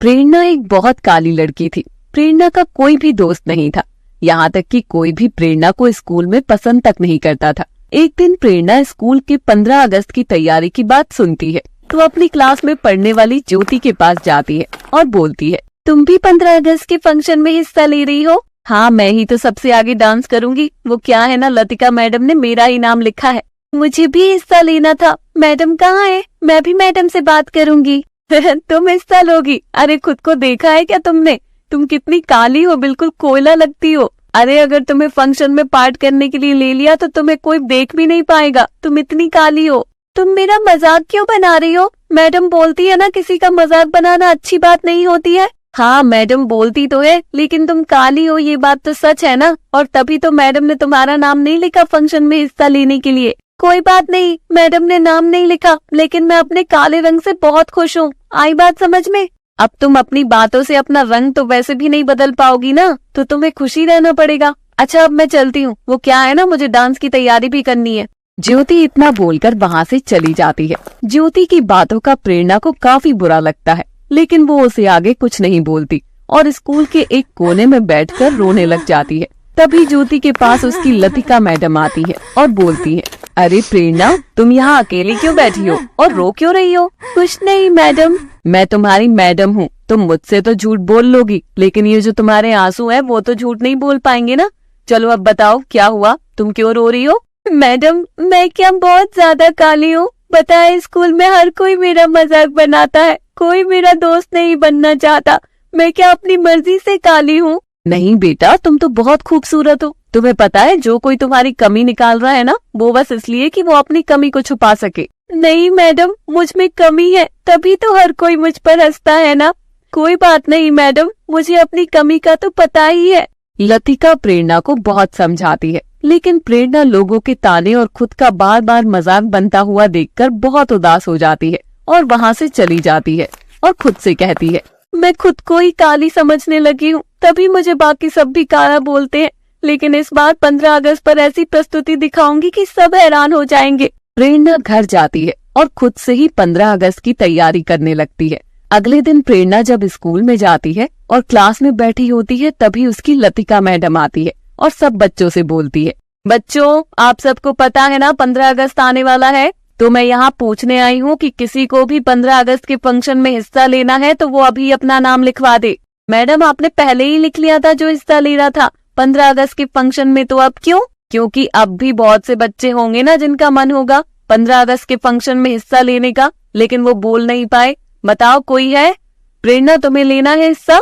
प्रेरणा एक बहुत काली लड़की थी। प्रेरणा का कोई भी दोस्त नहीं था, यहाँ तक कि कोई भी प्रेरणा को स्कूल में पसंद तक नहीं करता था। एक दिन प्रेरणा स्कूल के 15 अगस्त की तैयारी की बात सुनती है तो अपनी क्लास में पढ़ने वाली ज्योति के पास जाती है और बोलती है, तुम भी 15 अगस्त के फंक्शन में हिस्सा ले रही हो? हाँ, मैं ही तो सबसे आगे डांस करूंगी। वो क्या है ना, लतिका मैडम ने मेरा ही नाम लिखा है। मुझे भी हिस्सा लेना था। मैडम कहाँ है? मैं भी मैडम से बात करूंगी। तुम हिस्सा लोगी? अरे खुद को देखा है क्या तुमने? तुम कितनी काली हो, बिल्कुल कोयला लगती हो। अरे अगर तुम्हें फंक्शन में पार्ट करने के लिए ले लिया तो तुम्हें कोई देख भी नहीं पाएगा, तुम इतनी काली हो। तुम मेरा मजाक क्यों बना रही हो? मैडम बोलती है ना, किसी का मजाक बनाना अच्छी बात नहीं होती है। हाँ, मैडम बोलती तो है, लेकिन तुम काली हो ये बात तो सच है ना। और तभी तो मैडम ने तुम्हारा नाम नहीं लिखा फंक्शन में हिस्सा लेने के लिए। कोई बात नहीं, मैडम ने नाम नहीं लिखा, लेकिन मैं अपने काले रंग से बहुत खुश हूँ। आई बात समझ में? अब तुम अपनी बातों से अपना रंग तो वैसे भी नहीं बदल पाओगी ना, तो तुम्हें खुशी रहना पड़ेगा। अच्छा, अब मैं चलती हूँ। वो क्या है ना, मुझे डांस की तैयारी भी करनी है। ज्योति इतना बोलकर वहाँ से चली जाती है। ज्योति की बातों का प्रेरणा को काफी बुरा लगता है, लेकिन वो उसे आगे कुछ नहीं बोलती और स्कूल के एक कोने में बैठकर रोने लग जाती है। तभी ज्योति के पास उसकी लतिका मैडम आती है और बोलती है, अरे प्रेरणा, तुम यहाँ अकेली क्यों बैठी हो और रो क्यों रही हो? कुछ नहीं मैडम, मैं तुम्हारी मैडम हूँ। तुम मुझसे तो झूठ बोल लोगी, लेकिन ये जो तुम्हारे आंसू है वो तो झूठ नहीं बोल पाएंगे ना। चलो अब बताओ क्या हुआ, तुम क्यों रो रही हो? मैडम, मैं क्या बहुत ज्यादा काली हूँ? बताए, स्कूल में हर कोई मेरा मजाक बनाता है, कोई मेरा दोस्त नहीं बनना चाहता। मैं क्या अपनी मर्जी से काली हूँ? नहीं बेटा, तुम तो बहुत खूबसूरत हो। तुम्हें पता है, जो कोई तुम्हारी कमी निकाल रहा है ना, वो बस इसलिए कि वो अपनी कमी को छुपा सके। नहीं मैडम, मुझ में कमी है, तभी तो हर कोई मुझ पर हंसता है ना। कोई बात नहीं मैडम, मुझे अपनी कमी का तो पता ही है। लतिका प्रेरणा को बहुत समझाती है, लेकिन प्रेरणा लोगों के ताने और खुद का बार बार मजाक बनता हुआ देखकर बहुत उदास हो जाती है और वहाँ से चली जाती है और खुद से कहती है, मैं खुद को ही काली समझने लगी हूँ, तभी मुझे बाकी सब भी काला बोलते हैं। लेकिन इस बार 15 अगस्त पर ऐसी प्रस्तुति दिखाऊंगी कि सब हैरान हो जाएंगे। प्रेरणा घर जाती है और खुद से ही 15 अगस्त की तैयारी करने लगती है। अगले दिन प्रेरणा जब स्कूल में जाती है और क्लास में बैठी होती है, तभी उसकी लतिका मैडम आती है और सब बच्चों से बोलती है, बच्चों, आप सबको पता है ना 15 अगस्त आने वाला है, तो मैं यहाँ पूछने आई हूँ कि किसी को भी 15 अगस्त के फंक्शन में हिस्सा लेना है तो वो अभी अपना नाम लिखवा दे। मैडम, आपने पहले ही लिख लिया था जो हिस्सा ले रहा था 15 अगस्त के फंक्शन में, तो अब क्यों? क्योंकि अब भी बहुत से बच्चे होंगे ना जिनका मन होगा 15 अगस्त के फंक्शन में हिस्सा लेने का, लेकिन वो बोल नहीं पाए। बताओ, कोई है? प्रेरणा, तुम्हें लेना है हिस्सा?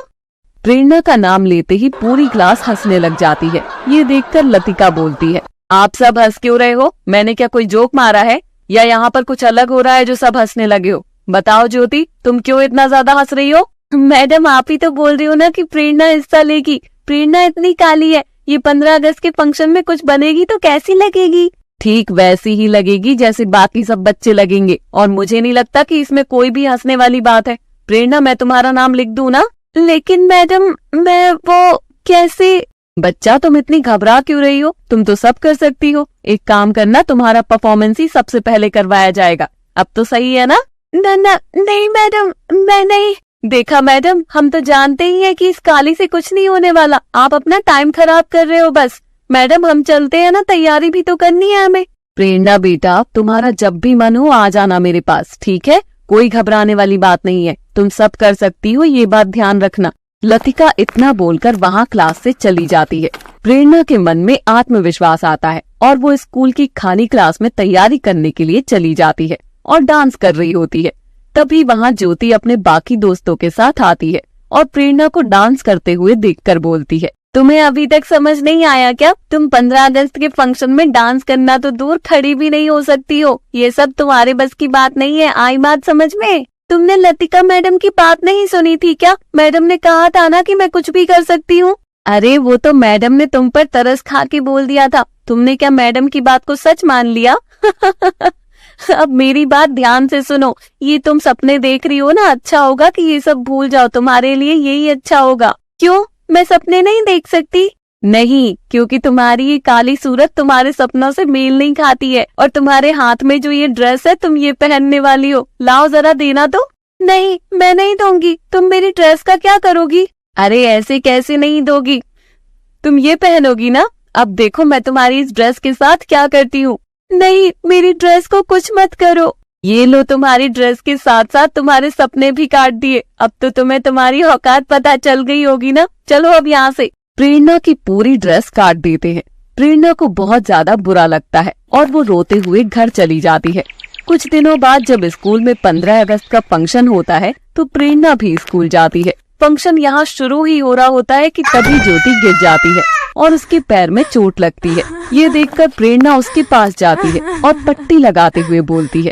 प्रेरणा का नाम लेते ही पूरी क्लास हंसने लग जाती है। ये देखकर लतिका बोलती है, आप सब हंस क्यों रहे हो? मैंने क्या कोई जोक मारा है, या यहाँ पर कुछ अलग हो रहा है जो सब हंसने लगे हो? बताओ ज्योति, तुम क्यों इतना ज्यादा हंस रही हो? मैडम, आप ही तो बोल रही हो ना कि प्रेरणा हिस्सा लेगी। प्रेरणा इतनी काली है, ये 15 अगस्त के फंक्शन में कुछ बनेगी तो कैसी लगेगी? ठीक वैसी ही लगेगी जैसे बाकी सब बच्चे लगेंगे, और मुझे नहीं लगता कि इसमें कोई भी हंसने वाली बात है। प्रेरणा, मैं तुम्हारा नाम लिख दूं ना? लेकिन मैडम, मैं वो कैसे? बच्चा, तुम इतनी घबरा क्यों रही हो? तुम तो सब कर सकती हो। एक काम करना, तुम्हारा परफॉर्मेंस ही सबसे पहले करवाया जाएगा। अब तो सही है ना? नहीं मैडम, मैं नहीं। देखा मैडम, हम तो जानते ही हैं कि इस काली से कुछ नहीं होने वाला। आप अपना टाइम खराब कर रहे हो बस। मैडम, हम चलते हैं ना, तैयारी भी तो करनी है हमें। प्रेरणा बेटा, तुम्हारा जब भी मन हो आ जाना मेरे पास, ठीक है? कोई घबराने वाली बात नहीं है, तुम सब कर सकती हो, ये बात ध्यान रखना। लतिका इतना बोलकर वहाँ क्लास से चली जाती है। प्रेरणा के मन में आत्मविश्वास आता है और वो स्कूल की खाली क्लास में तैयारी करने के लिए चली जाती है और डांस कर रही होती है। तभी वहाँ ज्योति अपने बाकी दोस्तों के साथ आती है और प्रेरणा को डांस करते हुए देखकर बोलती है, तुम्हें अभी तक समझ नहीं आया क्या? तुम 15 अगस्त के फंक्शन में डांस करना तो दूर, खड़ी भी नहीं हो सकती हो। ये सब तुम्हारे बस की बात नहीं है। आई बात समझ में? तुमने लतिका मैडम की बात नहीं सुनी थी क्या? मैडम ने कहा था ना कि मैं कुछ भी कर सकती हूँ। अरे वो तो मैडम ने तुम पर तरस खा के बोल दिया था। तुमने क्या मैडम की बात को सच मान लिया? अब मेरी बात ध्यान से सुनो, ये तुम सपने देख रही हो ना, अच्छा होगा कि ये सब भूल जाओ, तुम्हारे लिए यही अच्छा होगा। क्यों, मैं सपने नहीं देख सकती? नहीं, क्योंकि तुम्हारी ये काली सूरत तुम्हारे सपनों से मेल नहीं खाती है, और तुम्हारे हाथ में जो ये ड्रेस है तुम ये पहनने वाली हो, लाओ जरा देना तो। नहीं, मैं नहीं दूंगी। तुम मेरी ड्रेस का क्या करोगी? अरे ऐसे कैसे नहीं दोगी, तुम ये पहनोगी ना। अब देखो मैं तुम्हारी इस ड्रेस के साथ क्या करती हूँ। नहीं, मेरी ड्रेस को कुछ मत करो। ये लो, तुम्हारी ड्रेस के साथ साथ तुम्हारे सपने भी काट दिए। अब तो तुम्हें तुम्हारी औकात पता चल गई होगी ना। चलो अब यहाँ से। प्रेरणा की पूरी ड्रेस काट देते हैं। प्रेरणा को बहुत ज्यादा बुरा लगता है और वो रोते हुए घर चली जाती है। कुछ दिनों बाद जब स्कूल में 15 अगस्त का फंक्शन होता है तो प्रेरणा भी स्कूल जाती है। फंक्शन यहाँ शुरू ही हो रहा होता है कि तभी ज्योति गिर जाती है और उसके पैर में चोट लगती है। ये देखकर प्रेरणा उसके पास जाती है और पट्टी लगाते हुए बोलती है,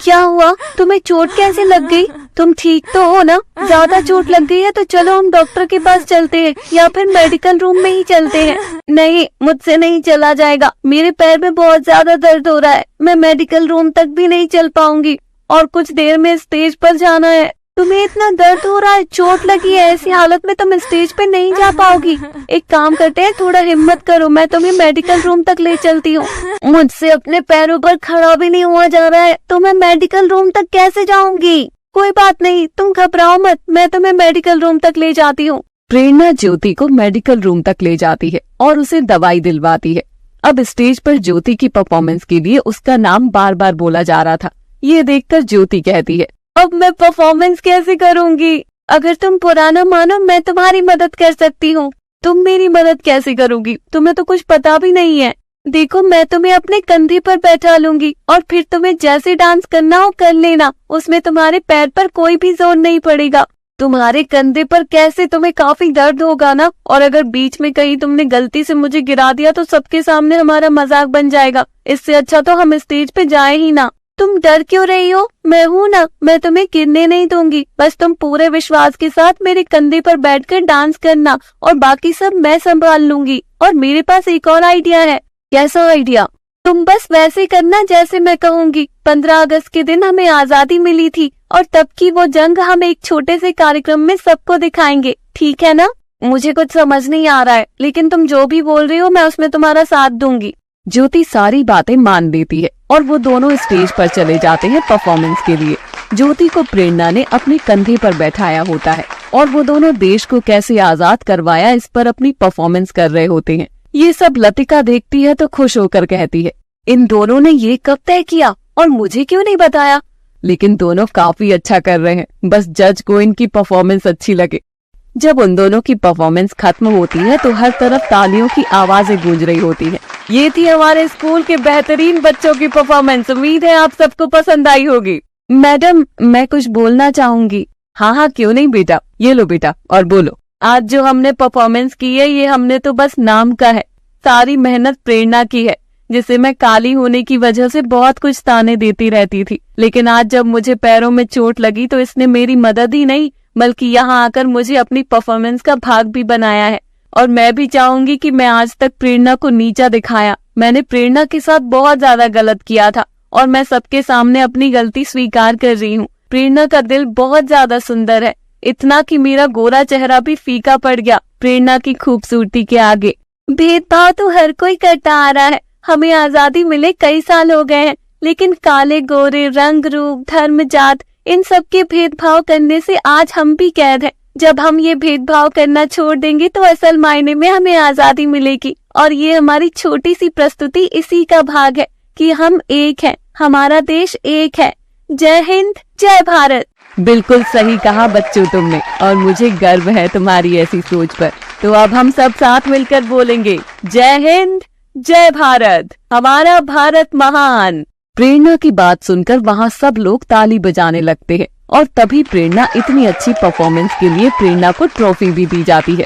क्या हुआ? तुम्हें चोट कैसे लग गई? तुम ठीक तो हो ना? ज्यादा चोट लग गई है तो चलो हम डॉक्टर के पास चलते हैं या फिर मेडिकल रूम में ही चलते हैं। नहीं, मुझसे नहीं चला जाएगा। मेरे पैर में बहुत ज्यादा दर्द हो रहा है। मैं मेडिकल रूम तक भी नहीं चल पाऊंगी और कुछ देर में स्टेज पर जाना है। तुम्हें इतना दर्द हो रहा है, चोट लगी है, ऐसी हालत में तुम स्टेज पे नहीं जा पाओगी। एक काम करते हैं, थोड़ा हिम्मत करो, मैं तुम्हें मेडिकल रूम तक ले चलती हूँ। मुझसे अपने पैरों पर खड़ा भी नहीं हुआ जा रहा है तो मैं मेडिकल रूम तक कैसे जाऊंगी? कोई बात नहीं, तुम घबराओ मत, मैं तुम्हें मेडिकल रूम तक ले जाती हूँ। प्रेरणा ज्योति को मेडिकल रूम तक ले जाती है और उसे दवाई दिलवाती है। अब स्टेज पर ज्योति की परफॉर्मेंस के लिए उसका नाम बार बार बोला जा रहा था। ये देखकर ज्योति कहती है, अब मैं परफॉर्मेंस कैसे करूंगी? अगर तुम पुराना मानो मैं तुम्हारी मदद कर सकती हूँ। तुम मेरी मदद कैसे करोगी? तुम्हें तो कुछ पता भी नहीं है। देखो, मैं तुम्हें अपने कंधे पर बैठा लूंगी और फिर तुम्हें जैसे डांस करना हो कर लेना। उसमें तुम्हारे पैर पर कोई भी जोर नहीं पड़ेगा। तुम्हारे कंधे पर कैसे तुम्हें काफी दर्द होगा ना, और अगर बीच में कहीं तुमने गलती से मुझे गिरा दिया तो सबके सामने हमारा मजाक बन जाएगा। इससे अच्छा तो हम स्टेज पे जाए ही ना। तुम डर क्यों रही हो? मैं हूँ ना, मैं तुम्हें गिरने नहीं दूंगी। बस तुम पूरे विश्वास के साथ मेरे कंधे पर बैठकर डांस करना और बाकी सब मैं संभाल लूंगी। और मेरे पास एक और आइडिया है। कैसा आइडिया? तुम बस वैसे करना जैसे मैं कहूँगी। 15 अगस्त के दिन हमें आजादी मिली थी और तब की वो जंग हम एक छोटे से कार्यक्रम में सबको दिखाएंगे, ठीक है ना? मुझे कुछ समझ नहीं आ रहा है, लेकिन तुम जो भी बोल रही हो मैं उसमें तुम्हारा साथ दूंगी। ज्योति सारी बातें मान लेती है और वो दोनों स्टेज पर चले जाते हैं परफॉर्मेंस के लिए। ज्योति को प्रेरणा ने अपने कंधे पर बैठाया होता है और वो दोनों देश को कैसे आजाद करवाया इस पर अपनी परफॉर्मेंस कर रहे होते हैं। ये सब लतिका देखती है तो खुश होकर कहती है, इन दोनों ने ये कब तय किया और मुझे क्यों नहीं बताया? लेकिन दोनों काफी अच्छा कर रहे हैं, बस जज को इनकी परफॉर्मेंस अच्छी लगे। जब उन दोनों की परफॉर्मेंस खत्म होती है तो हर तरफ तालियों की आवाजें गूंज रही होती हैं। ये थी हमारे स्कूल के बेहतरीन बच्चों की परफॉर्मेंस। उम्मीद है आप सबको पसंद आई होगी। मैडम, मैं कुछ बोलना चाहूंगी। हाँ हाँ, क्यों नहीं बेटा, ये लो बेटा और बोलो। आज जो हमने परफॉर्मेंस की है ये हमने तो बस नाम का है, सारी मेहनत प्रेरणा की है, जिसे मैं काली होने की वजह से बहुत कुछ ताने देती रहती थी। लेकिन आज जब मुझे पैरों में चोट लगी तो इसने मेरी मदद ही नहीं बल्कि यहाँ आकर मुझे अपनी परफॉर्मेंस का भाग भी बनाया है। और मैं भी चाहूंगी कि मैं आज तक प्रेरणा को नीचा दिखाया। मैंने प्रेरणा के साथ बहुत ज्यादा गलत किया था और मैं सबके सामने अपनी गलती स्वीकार कर रही हूँ। प्रेरणा का दिल बहुत ज्यादा सुंदर है, इतना कि मेरा गोरा चेहरा भी फीका पड़ गया प्रेरणा की खूबसूरती के आगे। भेदभाव तो हर कोई करता आ रहा है। हमें आजादी मिले कई साल हो गए हैं, लेकिन काले गोरे, रंग रूप, धर्म, जात, इन सब के भेदभाव करने से आज हम भी कैद हैं। जब हम ये भेदभाव करना छोड़ देंगे तो असल मायने में हमें आजादी मिलेगी। और ये हमारी छोटी सी प्रस्तुति इसी का भाग है कि हम एक हैं, हमारा देश एक है। जय हिंद, जय भारत। बिल्कुल सही कहा बच्चों तुमने, और मुझे गर्व है तुम्हारी ऐसी सोच पर। तो अब हम सब साथ मिलकर बोलेंगे, जय हिंद, जय भारत, हमारा भारत महान। प्रेरणा की बात सुनकर वहाँ सब लोग ताली बजाने लगते हैं और तभी प्रेरणा इतनी अच्छी परफॉर्मेंस के लिए प्रेरणा को ट्रॉफी भी दी जाती है।